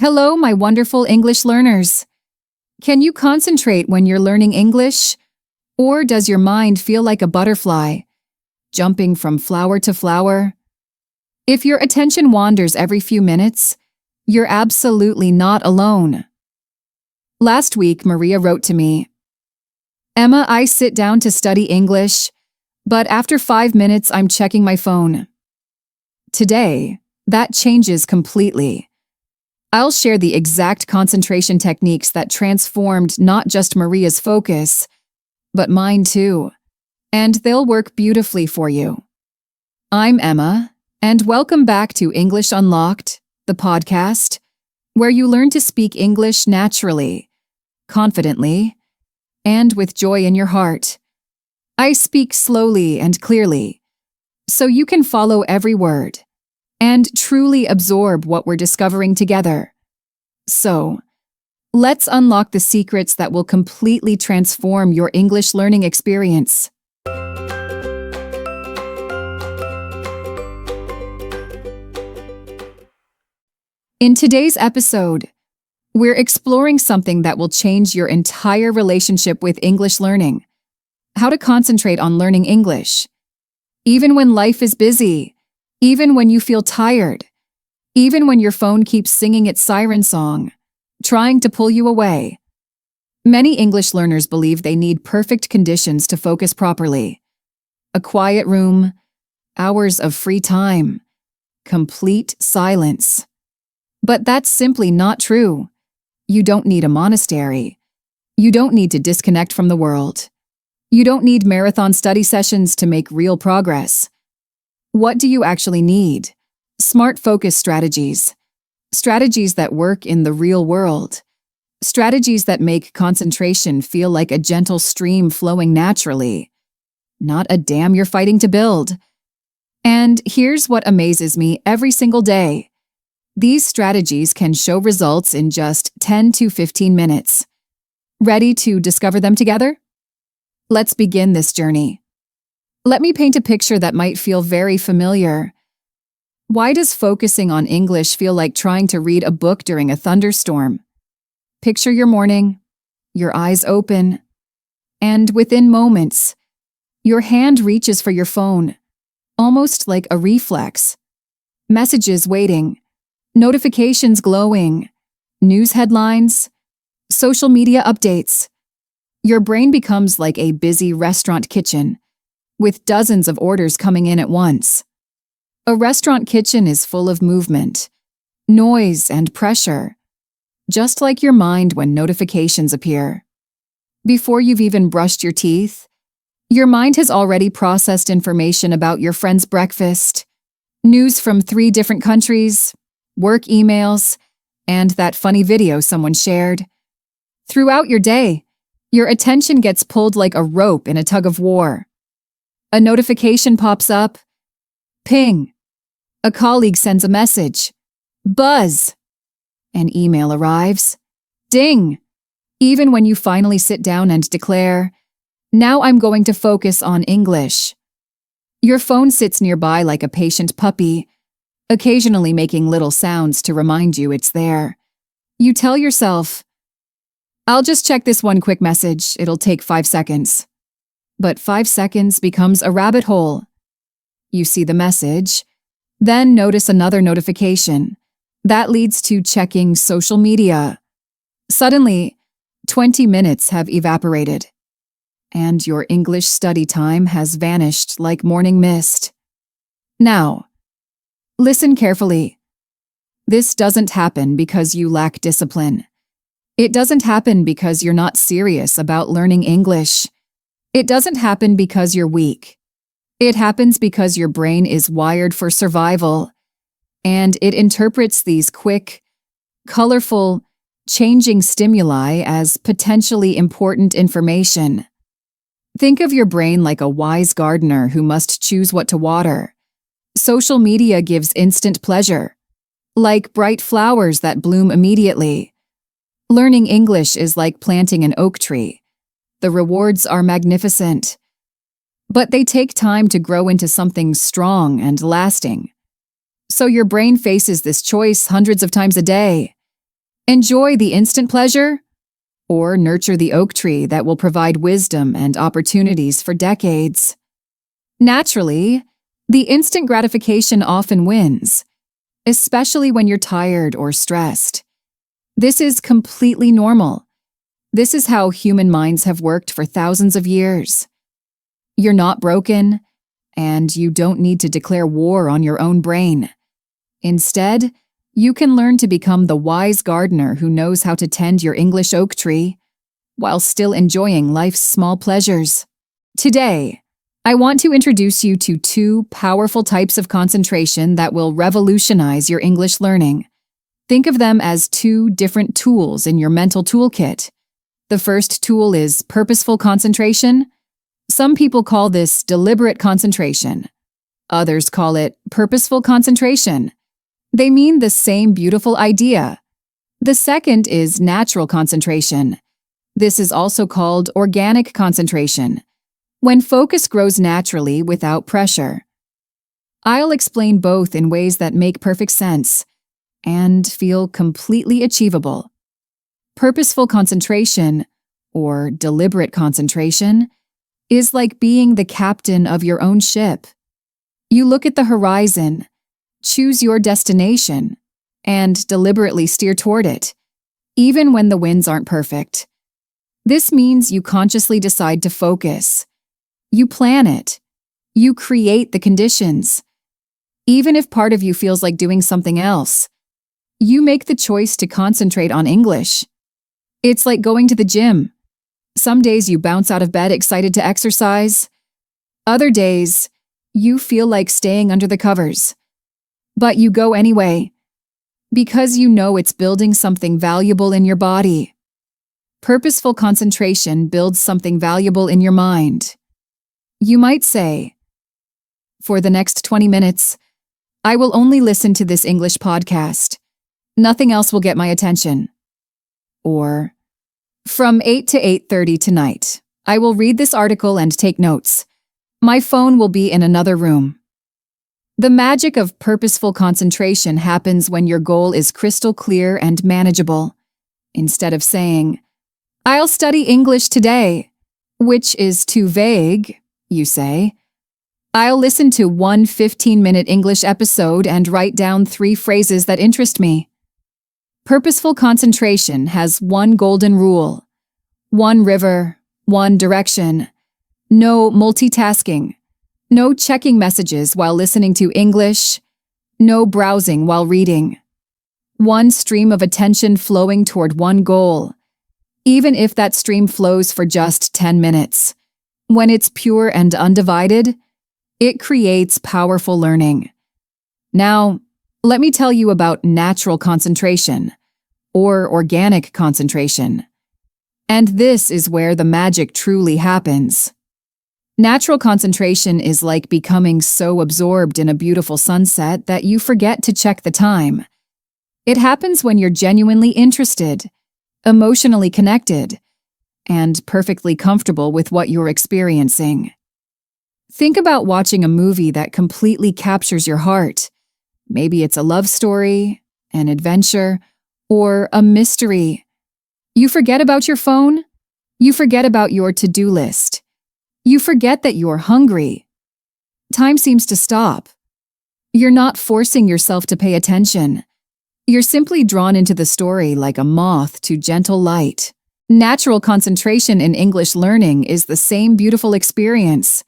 Hello, my wonderful English learners. Can you concentrate when you're learning English? Or does your mind feel like a butterfly, jumping from flower to flower? If your attention wanders every few minutes, you're absolutely not alone. Last week, Maria wrote to me, "Emma, I sit down to study English, but after 5 minutes, I'm checking my phone." Today, that changes completely. I'll share the exact concentration techniques that transformed not just Maria's focus, but mine too, and they'll work beautifully for you. I'm Emma, and welcome back to English Unlocked, the podcast, where you learn to speak English naturally, confidently, and with joy in your heart. I speak slowly and clearly, so you can follow every word and truly absorb what we're discovering together. So, let's unlock the secrets that will completely transform your English learning experience. In today's episode, we're exploring something that will change your entire relationship with English learning: how to concentrate on learning English, even when life is busy, even when you feel tired, even when your phone keeps singing its siren song, trying to pull you away. Many English learners believe they need perfect conditions to focus properly: a quiet room, hours of free time, complete silence. But that's simply not true. You don't need a monastery. You don't need to disconnect from the world. You don't need marathon study sessions to make real progress. What do you actually need? Smart focus strategies. Strategies that work in the real world. Strategies that make concentration feel like a gentle stream flowing naturally, not a dam you're fighting to build. And here's what amazes me every single day. These strategies can show results in just 10 to 15 minutes. Ready to discover them together? Let's begin this journey. Let me paint a picture that might feel very familiar. Why does focusing on English feel like trying to read a book during a thunderstorm? Picture your morning, your eyes open, and within moments, your hand reaches for your phone, almost like a reflex. Messages waiting, notifications glowing, news headlines, social media updates. Your brain becomes like a busy restaurant kitchen, with dozens of orders coming in at once. A restaurant kitchen is full of movement, noise, and pressure, just like your mind when notifications appear. Before you've even brushed your teeth, your mind has already processed information about your friend's breakfast, news from 3 different countries, work emails, and that funny video someone shared. Throughout your day, your attention gets pulled like a rope in a tug of war. A notification pops up. Ping. A colleague sends a message. Buzz. An email arrives. Ding. Even when you finally sit down and declare, "Now I'm going to focus on English," your phone sits nearby like a patient puppy, occasionally making little sounds to remind you it's there. You tell yourself, "I'll just check this one quick message. It'll take 5 seconds." But 5 seconds becomes a rabbit hole. You see the message, then notice another notification. That leads to checking social media. Suddenly, 20 minutes have evaporated, and your English study time has vanished like morning mist. Now, listen carefully. This doesn't happen because you lack discipline. It doesn't happen because you're not serious about learning English. It doesn't happen because you're weak. It happens because your brain is wired for survival, and it interprets these quick, colorful, changing stimuli as potentially important information. Think of your brain like a wise gardener who must choose what to water. Social media gives instant pleasure, like bright flowers that bloom immediately. Learning English is like planting an oak tree. The rewards are magnificent, but they take time to grow into something strong and lasting. So your brain faces this choice hundreds of times a day. Enjoy the instant pleasure, or nurture the oak tree that will provide wisdom and opportunities for decades. Naturally, the instant gratification often wins, especially when you're tired or stressed. This is completely normal. This is how human minds have worked for thousands of years. You're not broken, and you don't need to declare war on your own brain. Instead, you can learn to become the wise gardener who knows how to tend your English oak tree while still enjoying life's small pleasures. Today, I want to introduce you to two powerful types of concentration that will revolutionize your English learning. Think of them as two different tools in your mental toolkit. The first tool is purposeful concentration. Some people call this deliberate concentration. Others call it purposeful concentration. They mean the same beautiful idea. The second is natural concentration. This is also called organic concentration, when focus grows naturally without pressure. I'll explain both in ways that make perfect sense and feel completely achievable. Purposeful concentration, or deliberate concentration, is like being the captain of your own ship. You look at the horizon, choose your destination, and deliberately steer toward it, even when the winds aren't perfect. This means you consciously decide to focus. You plan it. You create the conditions. Even if part of you feels like doing something else, you make the choice to concentrate on English. It's like going to the gym. Some days you bounce out of bed excited to exercise. Other days, you feel like staying under the covers. But you go anyway, because you know it's building something valuable in your body. Purposeful concentration builds something valuable in your mind. You might say, for the next 20 minutes, I will only listen to this English podcast. Nothing else will get my attention. Or, from 8 to 8:30 tonight, I will read this article and take notes. My phone will be in another room. The magic of purposeful concentration happens when your goal is crystal clear and manageable. Instead of saying, I'll study English today, which is too vague, you say, I'll listen to one 15-minute English episode and write down 3 phrases that interest me. Purposeful concentration has one golden rule: one river, one direction, no multitasking, no checking messages while listening to English, no browsing while reading. One stream of attention flowing toward one goal, even if that stream flows for just 10 minutes. When it's pure and undivided, it creates powerful learning. Now, let me tell you about natural concentration, or organic concentration. And this is where the magic truly happens. Natural concentration is like becoming so absorbed in a beautiful sunset that you forget to check the time. It happens when you're genuinely interested, emotionally connected, and perfectly comfortable with what you're experiencing. Think about watching a movie that completely captures your heart. Maybe it's a love story, an adventure, or a mystery. You forget about your phone. You forget about your to-do list. You forget that you're hungry. Time seems to stop. You're not forcing yourself to pay attention. You're simply drawn into the story like a moth to gentle light. Natural concentration in English learning is the same beautiful experience.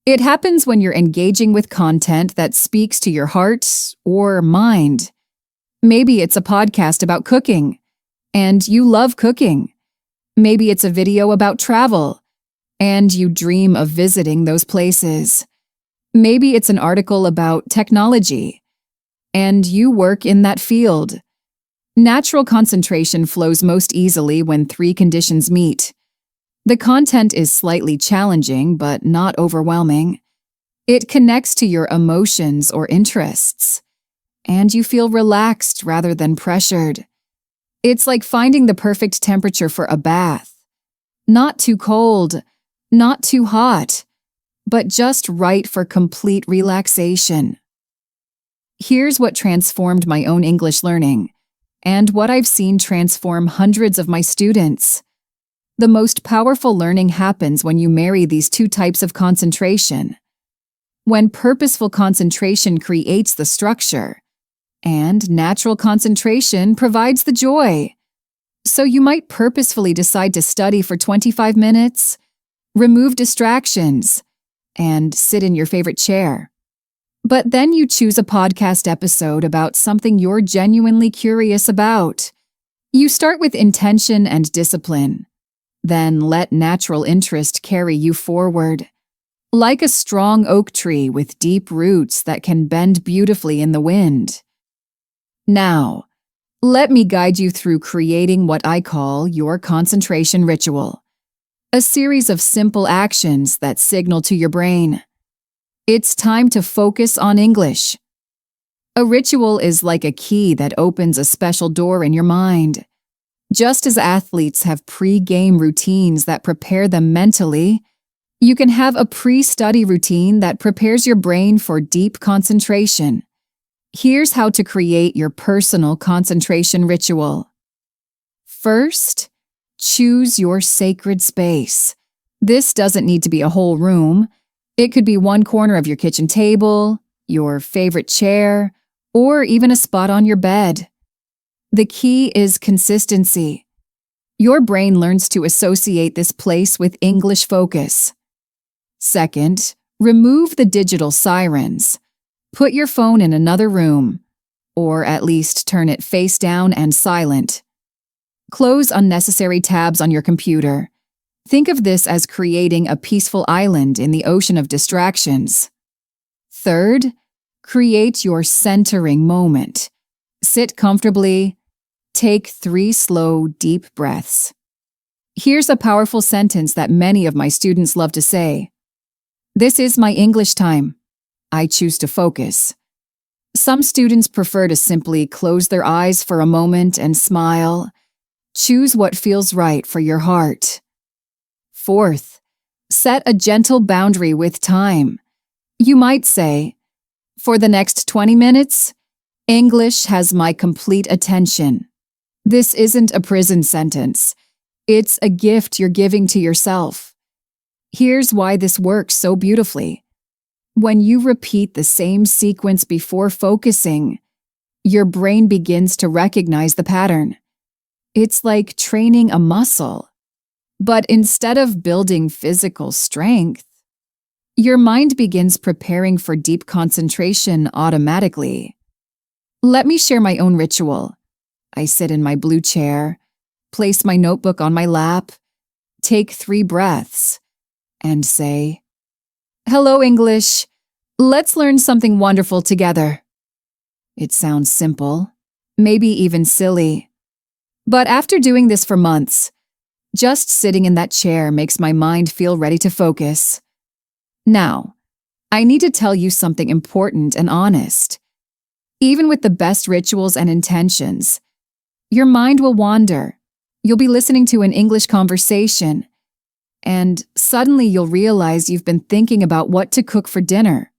It happens when you're engaging with content that speaks to your heart or mind. Maybe it's a podcast about cooking, and you love cooking. Maybe it's a video about travel, and you dream of visiting those places. Maybe it's an article about technology, and you work in that field. Natural concentration flows most easily when 3 conditions meet. The content is slightly challenging but not overwhelming. It connects to your emotions or interests, and you feel relaxed rather than pressured. It's like finding the perfect temperature for a bath. Not too cold, not too hot, but just right for complete relaxation. Here's what transformed my own English learning, and what I've seen transform hundreds of my students. The most powerful learning happens when you marry these two types of concentration. When purposeful concentration creates the structure, and natural concentration provides the joy. So you might purposefully decide to study for 25 minutes, remove distractions, and sit in your favorite chair. But then you choose a podcast episode about something you're genuinely curious about. You start with intention and discipline. Then let natural interest carry you forward. Like a strong oak tree with deep roots that can bend beautifully in the wind. Now, let me guide you through creating what I call your concentration ritual. A series of simple actions that signal to your brain. It's time to focus on English. A ritual is like a key that opens a special door in your mind. Just as athletes have pre-game routines that prepare them mentally, you can have a pre-study routine that prepares your brain for deep concentration. Here's how to create your personal concentration ritual. First, choose your sacred space. This doesn't need to be a whole room. It could be one corner of your kitchen table, your favorite chair, or even a spot on your bed. The key is consistency. Your brain learns to associate this place with English focus. Second, remove the digital sirens. Put your phone in another room, or at least turn it face down and silent. Close unnecessary tabs on your computer. Think of this as creating a peaceful island in the ocean of distractions. Third, create your centering moment. Sit comfortably. Take 3 slow, deep breaths. Here's a powerful sentence that many of my students love to say. This is my English time. I choose to focus. Some students prefer to simply close their eyes for a moment and smile. Choose what feels right for your heart. Fourth, set a gentle boundary with time. You might say, for the next 20 minutes, English has my complete attention. This isn't a prison sentence. It's a gift you're giving to yourself. Here's why this works so beautifully. When you repeat the same sequence before focusing, your brain begins to recognize the pattern. It's like training a muscle. But instead of building physical strength, your mind begins preparing for deep concentration automatically. Let me share my own ritual. I sit in my blue chair, place my notebook on my lap, take 3 breaths, and say, "Hello, English. Let's learn something wonderful together." It sounds simple, maybe even silly. But after doing this for months, just sitting in that chair makes my mind feel ready to focus. Now, I need to tell you something important and honest. Even with the best rituals and intentions, your mind will wander. You'll be listening to an English conversation, and suddenly you'll realize you've been thinking about what to cook for dinner.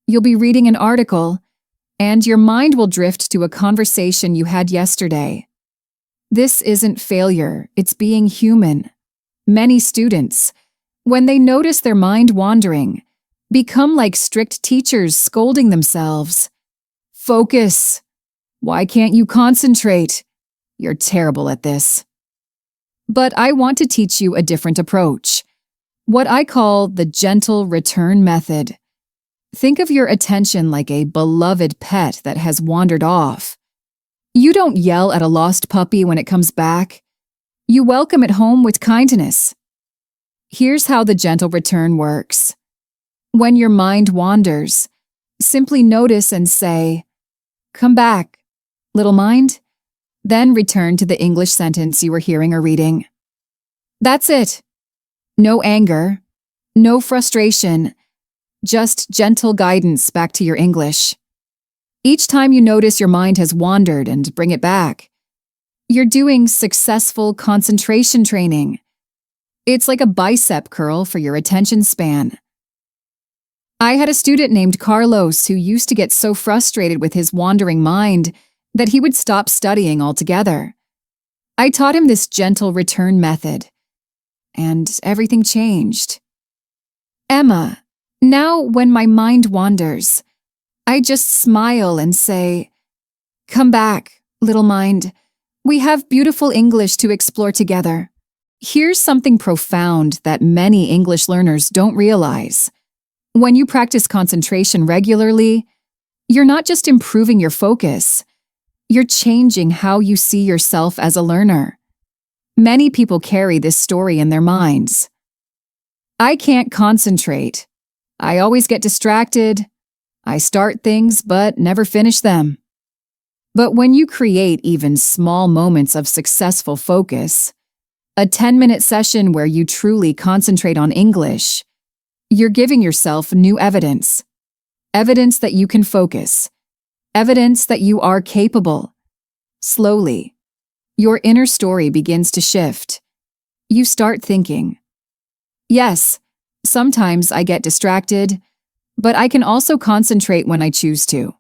You'll be reading an article, and your mind will drift to a conversation you had yesterday. This isn't failure, it's being human. Many students, when they notice their mind wandering, become like strict teachers scolding themselves. Focus. Why can't you concentrate? You're terrible at this. But I want to teach you a different approach, what I call the gentle return method. Think of your attention like a beloved pet that has wandered off. You don't yell at a lost puppy when it comes back. You welcome it home with kindness. Here's how the gentle return works. When your mind wanders, simply notice and say, "Come back, little mind." Then return to the English sentence you were hearing or reading. That's it. No anger, no frustration, just gentle guidance back to your English. Each time you notice your mind has wandered and bring it back, you're doing successful concentration training. It's like a bicep curl for your attention span. I had a student named Carlos who used to get so frustrated with his wandering mind that he would stop studying altogether. I taught him this gentle return method, and everything changed. Emma, now when my mind wanders, I just smile and say, "Come back, little mind. We have beautiful English to explore together." Here's something profound that many English learners don't realize. When you practice concentration regularly, you're not just improving your focus, you're changing how you see yourself as a learner. Many people carry this story in their minds. I can't concentrate. I always get distracted. I start things but never finish them. But when you create even small moments of successful focus, a 10-minute session where you truly concentrate on English, you're giving yourself new evidence. Evidence that you can focus. Evidence that you are capable. Slowly, your inner story begins to shift. You start thinking, yes, sometimes I get distracted, but I can also concentrate when I choose to.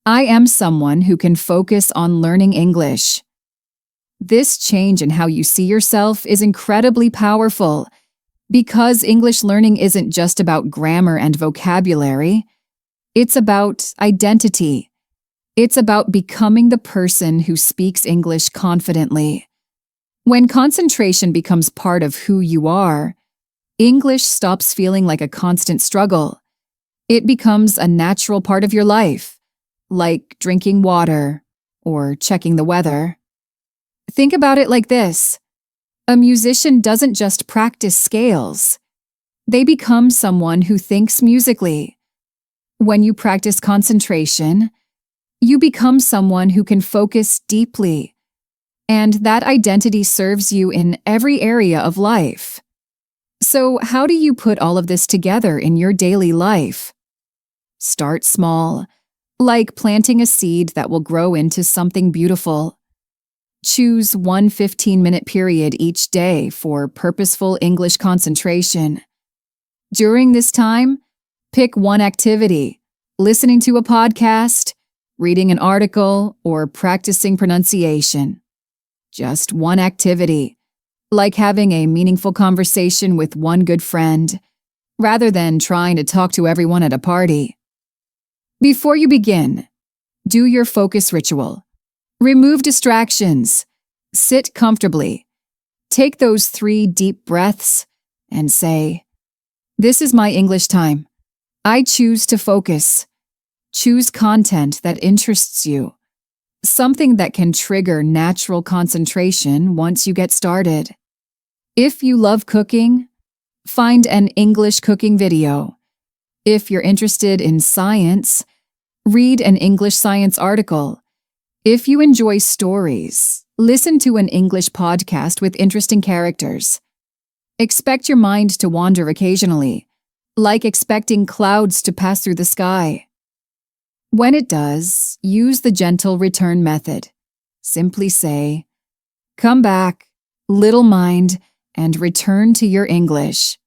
I am someone who can focus on learning English. This change in how you see yourself is incredibly powerful because English learning isn't just about grammar and vocabulary. It's about identity. It's about becoming the person who speaks English confidently. When concentration becomes part of who you are, English stops feeling like a constant struggle. It becomes a natural part of your life, like drinking water or checking the weather. Think about it like this. A musician doesn't just practice scales. They become someone who thinks musically. When you practice concentration, you become someone who can focus deeply, and that identity serves you in every area of life. So, how do you put all of this together in your daily life? Start small, like planting a seed that will grow into something beautiful. Choose one 15-minute period each day for purposeful English concentration. During this time, pick one activity, listening to a podcast, reading an article, or practicing pronunciation. Just one activity, like having a meaningful conversation with one good friend, rather than trying to talk to everyone at a party. Before you begin, do your focus ritual. Remove distractions. Sit comfortably. Take those 3 deep breaths and say, "This is my English time. I choose to focus." Choose content that interests you, something that can trigger natural concentration once you get started. If you love cooking, find an English cooking video. If you're interested in science, read an English science article. If you enjoy stories, listen to an English podcast with interesting characters. Expect your mind to wander occasionally, like expecting clouds to pass through the sky. When it does, use the gentle return method. Simply say, "Come back, little mind, and return to your English."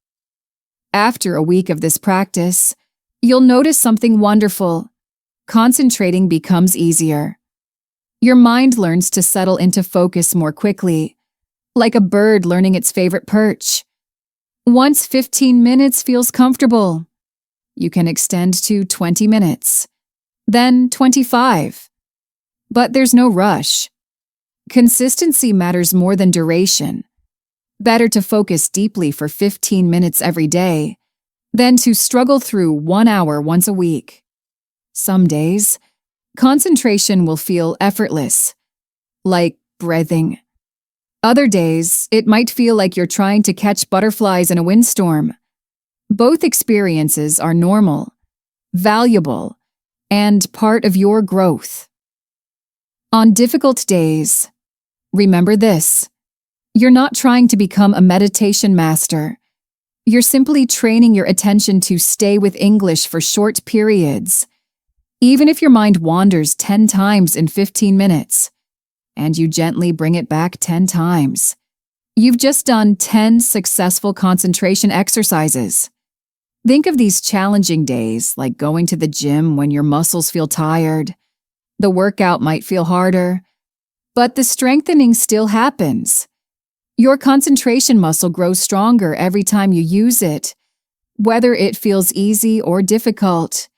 After a week of this practice, you'll notice something wonderful. Concentrating becomes easier. Your mind learns to settle into focus more quickly, like a bird learning its favorite perch. Once 15 minutes feels comfortable, you can extend to 20 minutes, then 25. But there's no rush. Consistency matters more than duration. Better to focus deeply for 15 minutes every day than to struggle through 1 hour once a week. Some days, concentration will feel effortless, like breathing. Other days, it might feel like you're trying to catch butterflies in a windstorm. Both experiences are normal, valuable, and part of your growth. On difficult days, remember this: you're not trying to become a meditation master. You're simply training your attention to stay with English for short periods. Even if your mind wanders 10 times in 15 minutes, and you gently bring it back 10 times, you've just done 10 successful concentration exercises. Think of these challenging days like going to the gym when your muscles feel tired, The workout might feel harder, but the strengthening still happens. Your concentration muscle grows stronger every time you use it, whether it feels easy or difficult.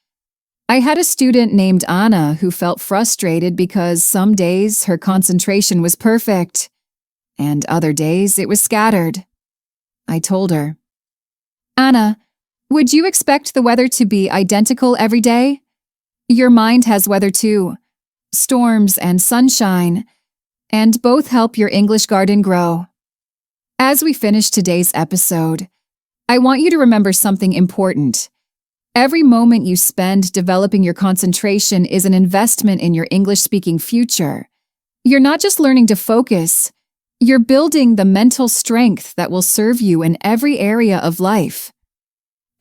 I had a student named Anna who felt frustrated because some days her concentration was perfect, and other days it was scattered. I told her, "Anna, would you expect the weather to be identical every day? Your mind has weather too, storms and sunshine, and both help your English garden grow." As we finish today's episode, I want you to remember something important. Every moment you spend developing your concentration is an investment in your English-speaking future. You're not just learning to focus, you're building the mental strength that will serve you in every area of life.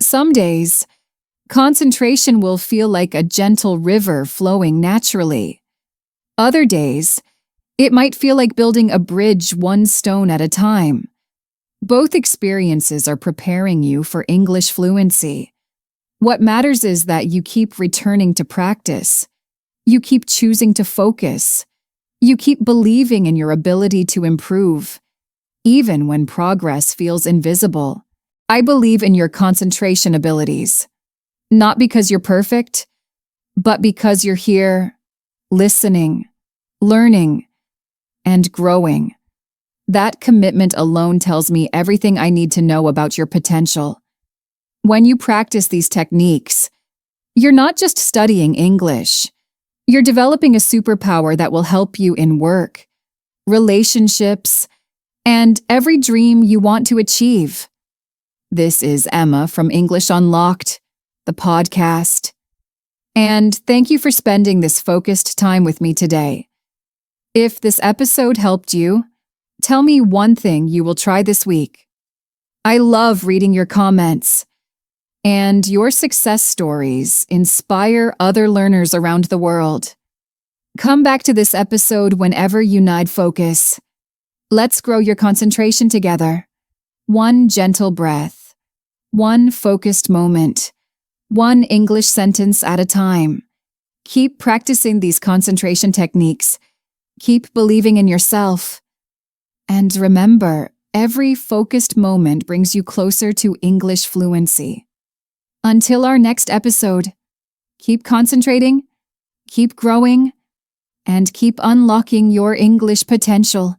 Some days, concentration will feel like a gentle river flowing naturally. Other days, it might feel like building a bridge one stone at a time. Both experiences are preparing you for English fluency. What matters is that you keep returning to practice. You keep choosing to focus. You keep believing in your ability to improve, even when progress feels invisible. I believe in your concentration abilities, not because you're perfect, but because you're here, listening, learning, and growing. That commitment alone tells me everything I need to know about your potential. When you practice these techniques, you're not just studying English. You're developing a superpower that will help you in work, relationships, and every dream you want to achieve. This is Emma from English Unlocked, the podcast. And thank you for spending this focused time with me today. If this episode helped you, tell me one thing you will try this week. I love reading your comments, and your success stories inspire other learners around the world. Come back to this episode whenever you need focus. Let's grow your concentration together. One gentle breath, one focused moment, one English sentence at a time. Keep practicing these concentration techniques. Keep believing in yourself. And remember, every focused moment brings you closer to English fluency. Until our next episode, keep concentrating, keep growing, and keep unlocking your English potential.